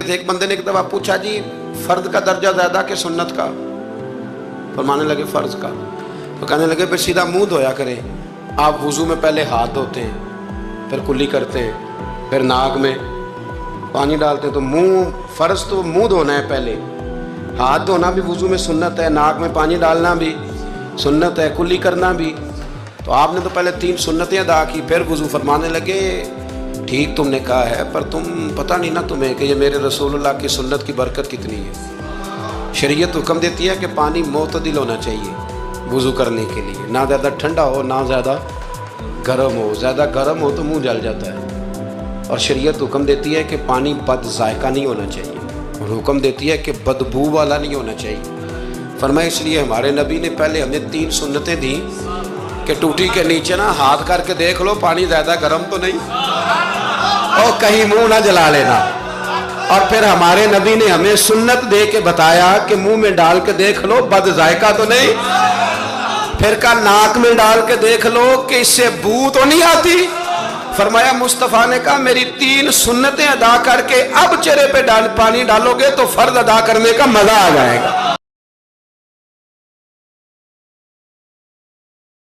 थे, एक बंदे ने एक दफा पूछा, जी फर्द का दर्जा ज्यादा कि सुन्नत का? फरमाने लगे फर्ज का। तो कहने लगे फिर सीधा मुंह धोया करें। आप वुजू में पहले हाथ धोते हैं, फिर कुल्ली करते हैं, फिर नाक में पानी डालते हैं। तो मुंह, फर्ज तो मुंह धोना है पहले, हाथ धोना भी वुजू में सुन्नत है, नाक में पानी डालना भी सुन्नत है, कुल्ली करना भी। तो आपने तो पहले 3 सुन्नतें अदा की, फिर वुजू। फरमाने लगे ठीक तुमने कहा है, पर तुम पता नहीं ना तुम्हें कि ये मेरे रसूलुल्लाह की सुन्नत की बरकत कितनी है। शरीयत हुक्म देती है कि पानी मोतदिल होना चाहिए वुजू करने के लिए, ना ज़्यादा ठंडा हो ना ज़्यादा गर्म हो। ज़्यादा गर्म हो तो मुंह जल जाता है। और शरीयत हुक्म देती है कि पानी बद जायका नहीं होना चाहिए, और हुक्म देती है कि बदबू वाला नहीं होना चाहिए। फरमाया इसलिए हमारे नबी ने पहले हमें 3 सुन्नतें दी कि टूटी के नीचे ना हाथ करके देख लो पानी ज़्यादा गर्म तो नहीं, और कहीं मुंह ना जला लेना। और फिर हमारे नबी ने हमें सुन्नत दे के बताया कि मुंह में डाल के देख लो बद जायका तो नहीं। फिर का नाक में डाल के देख लो कि इससे बू तो नहीं आती। फरमाया मुस्तफ़ा ने कहा मेरी 3 सुन्नतें अदा करके अब चेहरे पे पानी डालोगे तो फर्ज अदा करने का मजा आ जाएगा।